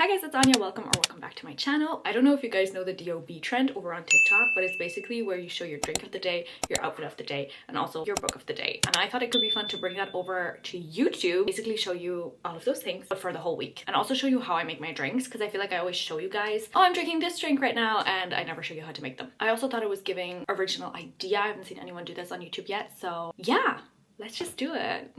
Hi guys, it's Anya. Welcome back to my channel. I don't know if you guys know the d.o.b trend over on TikTok, but it's basically where you show your drink of the day, your outfit of the day, and also your book of the day. And I thought it could be fun to bring that over to YouTube, basically show you all of those things, but for the whole week. And also show you how I make my drinks, because I feel like I always show you guys, oh, I'm drinking this drink right now, and I never show you how to make them. I also thought it was giving original idea. I haven't seen anyone do this on YouTube yet, so yeah, let's just do it.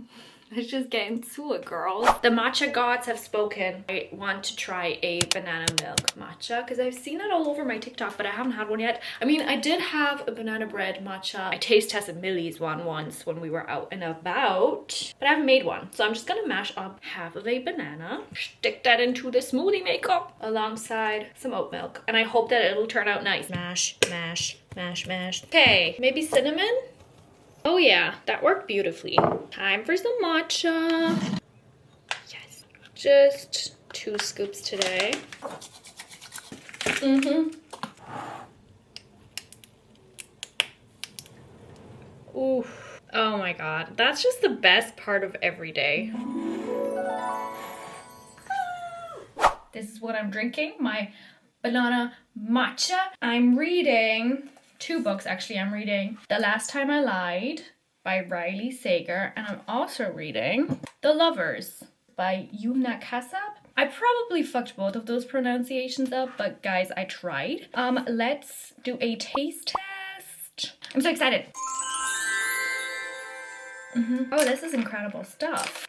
Let's just get into it, girls. The matcha gods have spoken. I want to try a banana milk matcha because I've seen it all over my TikTok, but I haven't had one yet. I mean, I did have a banana bread matcha. I taste tested Millie's one once when we were out and about, but I haven't made one. So I'm just gonna mash up half of a banana, stick that into the smoothie maker alongside some oat milk, and I hope that it'll turn out nice. Mash, mash, mash, mash. Okay, maybe cinnamon? Oh yeah, that worked beautifully. Time for some matcha. Yes. Just 2 scoops today. Ooh. Oh my god. That's just the best part of every day. This is what I'm drinking. My banana matcha. I'm reading 2 books actually. I'm reading The Last Time I Lied by Riley Sager, and I'm also reading The Lovers by Yumna Kassab. I probably fucked both of those pronunciations up, but guys, I tried. Let's do a taste test. I'm so excited. Oh, this is incredible stuff.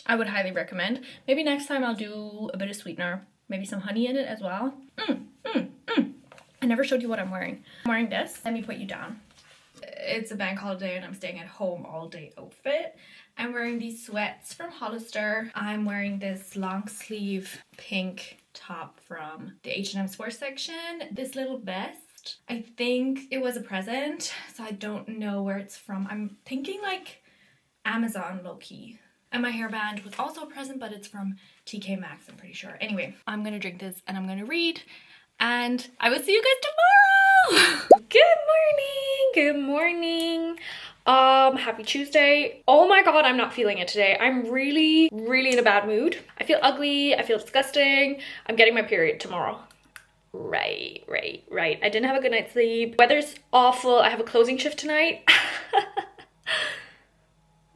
I would highly recommend. Maybe next time I'll do a bit of sweetener, maybe some honey in it as well. I never showed you what I'm wearing. I'm wearing this. Let me put you down. It's a bank holiday and I'm staying at home all day outfit. I'm wearing these sweats from Hollister. I'm wearing this long sleeve pink top from the H&M sports section. This little vest, I think it was a present, so I don't know where it's from. I'm thinking like Amazon low-key. And my hairband was also a present, but it's from TK Maxx, I'm pretty sure. Anyway, I'm gonna drink this and I'm gonna read. And I will see you guys tomorrow. Good morning. Happy Tuesday. Oh my god, I'm not feeling it today. I'm really in a bad mood. I feel ugly. I feel disgusting. I'm getting my period tomorrow. Right. I didn't have a good night's sleep. Weather's awful. I have a closing shift tonight.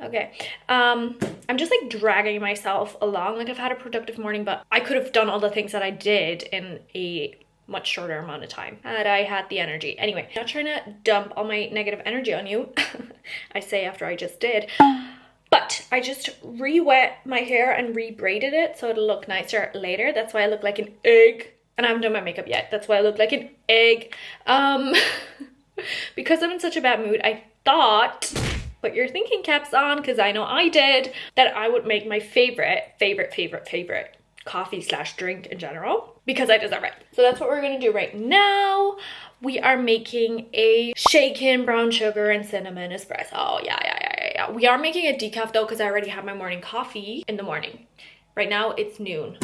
Okay, I'm just like dragging myself along. Like I've had a productive morning, but I could have done all the things that I did in a much shorter amount of time had I had the energy. Anyway, not trying to dump all my negative energy on you. I say after I just did, but I just re-wet my hair and re-braided it so it'll look nicer later. That's why I look like an egg, and I haven't done my makeup yet. That's why I look like an egg. Because I'm in such a bad mood, I thought, put your thinking caps on, because I know I did, that I would make my favorite coffee slash drink in general, because I deserve it. So that's what we're gonna do right now. We are making a shaken brown sugar and cinnamon espresso. Oh yeah. We are making a decaf though, because I already had my morning coffee in the morning. Right now it's noon.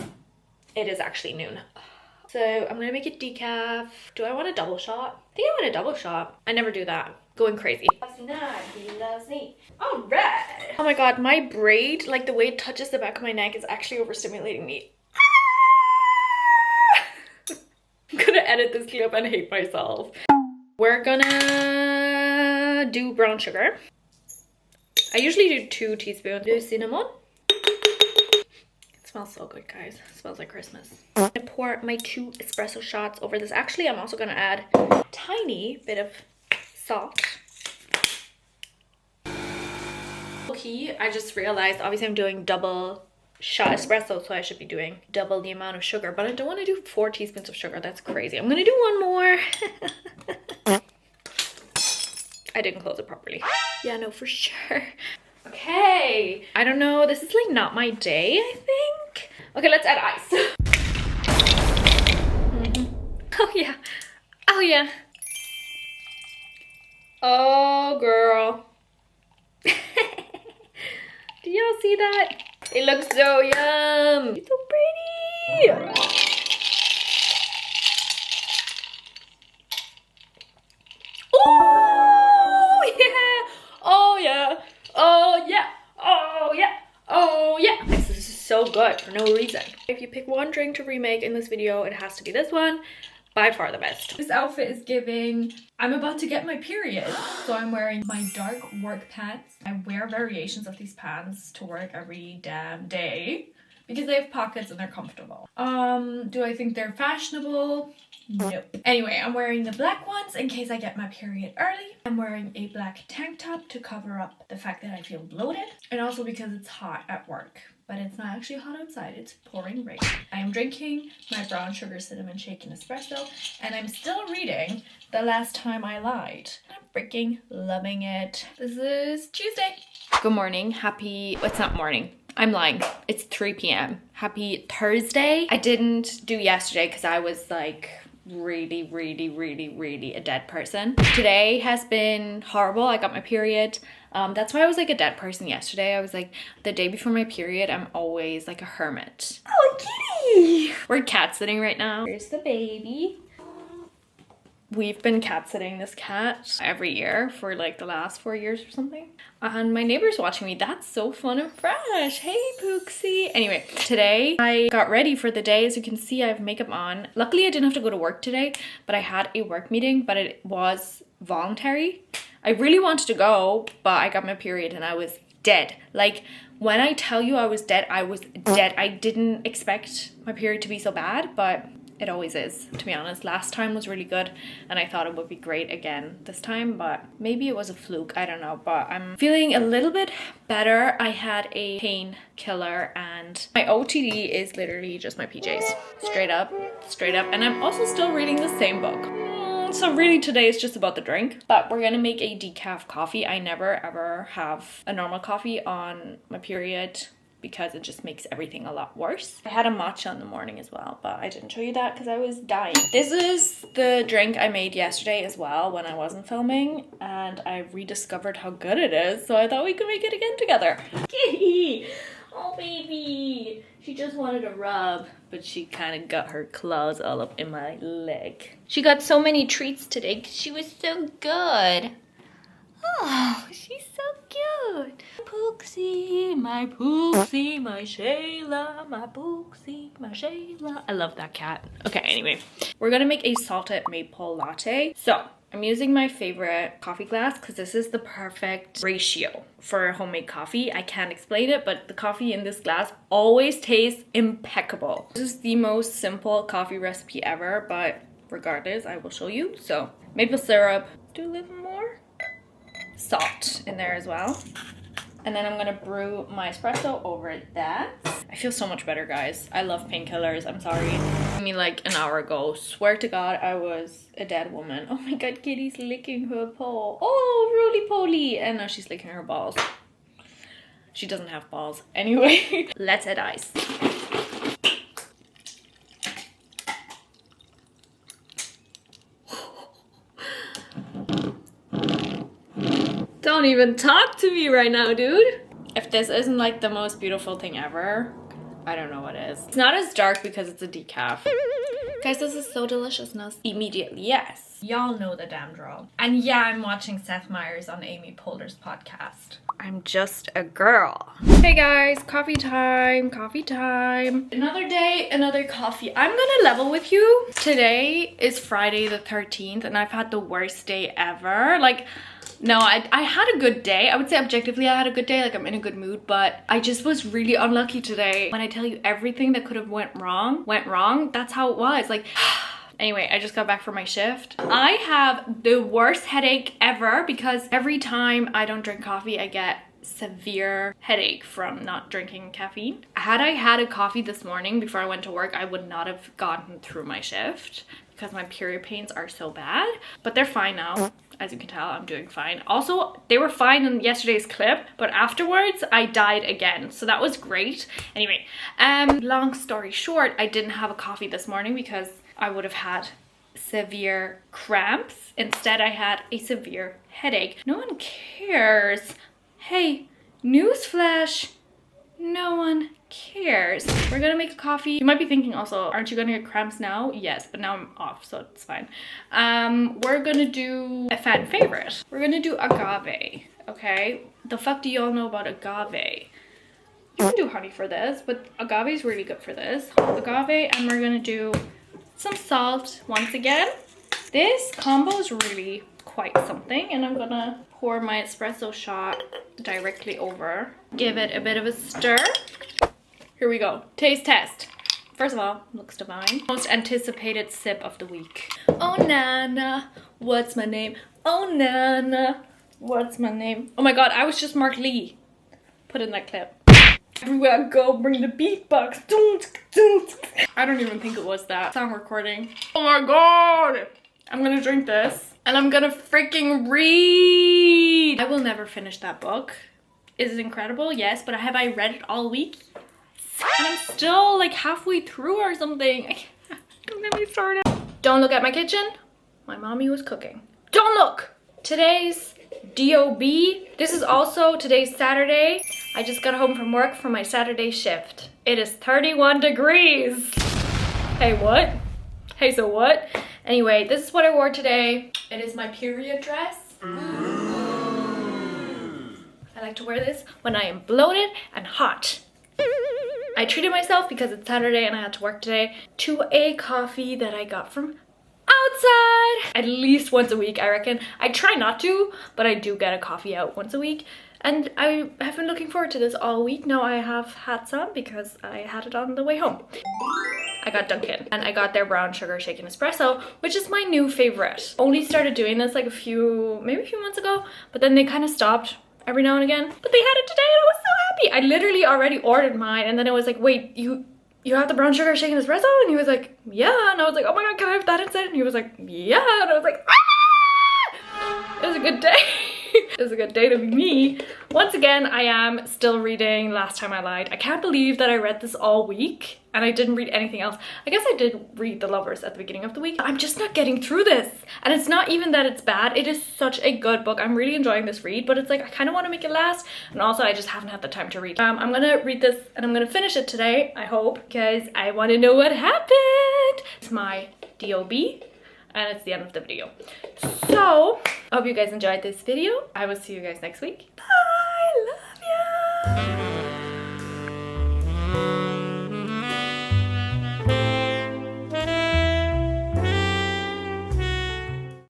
It is actually noon. So I'm gonna make it decaf. Do I want a double shot? I think I want a double shot. I never do that. Going crazy. He loves me. All right. Oh my god, my braid, like the way it touches the back of my neck, is actually overstimulating me. I'm gonna edit this clip and hate myself. We're gonna do brown sugar. I usually do 2 teaspoons. Do cinnamon. It smells so good, guys. It smells like Christmas. I pour my 2 espresso shots over this. Actually, I'm also gonna add a tiny bit of salt. Okay, I just realized obviously I'm doing double shot espresso, so I should be doing double the amount of sugar, but I don't want to do 4 teaspoons of sugar. That's crazy. I'm gonna do 1 more. I didn't close it properly. Yeah, no, for sure. Okay, I don't know, this is like not my day, I think. Okay, let's add ice. Oh yeah. Oh girl. Do y'all see that? It looks so yum. It's so pretty. Oh yeah. Oh yeah. Oh yeah. Oh yeah. Oh yeah. This is so good. good for no reason. If you pick one drink to remake in this video, it has to be this one. By far the best. This outfit is giving, I'm about to get my period. So I'm wearing my dark work pants. I wear variations of these pants to work every damn day because they have pockets and they're comfortable. Do I think they're fashionable? No. Anyway, I'm wearing the black ones in case I get my period early. I'm wearing a black tank top to cover up the fact that I feel bloated, and also because it's hot at work. But it's not actually hot outside, it's pouring rain. I am drinking my brown sugar cinnamon shake and espresso, and I'm still reading The Last Time I Lied. I'm freaking loving it. This is Tuesday. Good morning, it's not morning. I'm lying, it's 3 p.m. Happy Thursday. I didn't do yesterday because I was like really a dead person. Today has been horrible. I got my period. That's why I was like a dead person yesterday. I was like, the day before my period, I'm always like a hermit. Oh, kitty! We're cat sitting right now. Here's the baby. We've been cat sitting this cat every year for like the last 4 years or something. And my neighbor's watching me. That's so fun and fresh. Hey, Pooksy. Anyway, today I got ready for the day. As you can see, I have makeup on. Luckily, I didn't have to go to work today, but I had a work meeting, but it was voluntary. I really wanted to go, but I got my period and I was dead. Like, when I tell you I was dead, I was dead. I didn't expect my period to be so bad, but it always is, to be honest. Last time was really good and I thought it would be great again this time, but maybe it was a fluke, I don't know. But I'm feeling a little bit better. I had a painkiller and my OOTD is literally just my PJs. Straight up. And I'm also still reading the same book. So really today is just about the drink, but we're gonna make a decaf coffee. I never ever have a normal coffee on my period because it just makes everything a lot worse. I had a matcha in the morning as well, but I didn't show you that because I was dying. This is the drink I made yesterday as well when I wasn't filming, and I rediscovered how good it is, so I thought we could make it again together. Kitty! Oh baby! She just wanted a rub, but she kind of got her claws all up in my leg. She got so many treats today because she was so good. Oh, she's so cute. Pooksy, my Shayla, my Pooksy, my Shayla. I love that cat. Okay, anyway, we're gonna make a salted maple latte. So I'm using my favorite coffee glass because this is the perfect ratio for homemade coffee. I can't explain it, but the coffee in this glass always tastes impeccable. This is the most simple coffee recipe ever, but regardless, I will show you. So maple syrup, do a little more. Salt in there as well. And then I'm gonna brew my espresso over that. I feel so much better, guys. I love painkillers, I'm sorry. I mean, like an hour ago, swear to God, I was a dead woman. Oh my God, Kitty's licking her paw. Oh, roly-poly. And now she's licking her balls. She doesn't have balls. Anyway, let's add ice. Don't even talk to me right now, dude. If this isn't like the most beautiful thing ever, I don't know what is. It's not as dark because it's a decaf. Guys, this is so delicious now. Immediately, yes. Y'all know the damn draw. And yeah, I'm watching Seth Meyers on Amy Poehler's podcast. I'm just a girl. Hey guys, coffee time, coffee time. Another day, another coffee. I'm gonna level with you. Today is Friday the 13th and I've had the worst day ever. Like, no, I had a good day. I would say objectively I had a good day, like I'm in a good mood, but I just was really unlucky today. When I tell you everything that could have went wrong, that's how it was. Like, anyway, I just got back from my shift. I have the worst headache ever because every time I don't drink coffee, I get severe headache from not drinking caffeine. Had I had a coffee this morning before I went to work, I would not have gotten through my shift because my period pains are so bad, but they're fine now. As you can tell, I'm doing fine. Also, they were fine in yesterday's clip, but afterwards I died again. So that was great. Anyway, long story short, I didn't have a coffee this morning because I would have had severe cramps. Instead, I had a severe headache. No one cares. Hey, newsflash, no one cares. We're gonna make a coffee. You might be thinking also, aren't you gonna get cramps now? Yes, but now I'm off, so it's fine. We're gonna do a fan favorite. We're gonna do agave, okay? The fuck do y'all know about agave? You can do honey for this, but agave is really good for this. Agave, and we're gonna do some salt once again. This combo is really quite something, and I'm gonna pour my espresso shot directly over. Give it a bit of a stir. Here we go. Taste test. First of all, looks divine. Most anticipated sip of the week. Oh Nana, what's my name? Oh Nana, what's my name? Oh my god, I was just Mark Lee. Put in that clip. Everywhere I go, bring the beatbox. I don't even think it was that sound recording. Oh my god! I'm gonna drink this and I'm gonna freaking read. I will never finish that book. Is it incredible? Yes, but have I read it all week? And I'm still like halfway through or something. Don't get me started. Don't look at my kitchen. My mommy was cooking. Don't look! Today's D.o.b. This is also today's Saturday. I just got home from work from my Saturday shift. It is 31 degrees. Hey, what? Hey, so what? Anyway, this is what I wore today. It is my period dress. I like to wear this when I am bloated and hot. I treated myself because it's Saturday and I had to work today to a coffee that I got from outside at least once a week, I reckon. I try not to, but I do get a coffee out once a week. And I have been looking forward to this all week. Now I have had some because I had it on the way home. I got Dunkin' and I got their brown sugar shaken espresso, which is my new favorite. Only started doing this like maybe a few months ago, but then they kind of stopped every now and again. But they had it today and I was so happy. I literally already ordered mine and then I was like, wait, you have the brown sugar shaken espresso? And he was like, yeah. And I was like, oh my god, can I have that instead? And he was like, yeah. And I was like, ah! It was a good day. It was a good day to be me. Once again, I am still reading Last Time I Lied. I can't believe that I read this all week and I didn't read anything else. I guess I did read The Lovers at the beginning of the week. I'm just not getting through this. And it's not even that it's bad. It is such a good book. I'm really enjoying this read, but it's like I kind of want to make it last. And also I just haven't had the time to read. I'm gonna read this and I'm gonna finish it today, I hope, because I want to know what happened. It's my D.o.b. and it's the end of the video. So I hope you guys enjoyed this video. I will see you guys next week. Bye, love ya.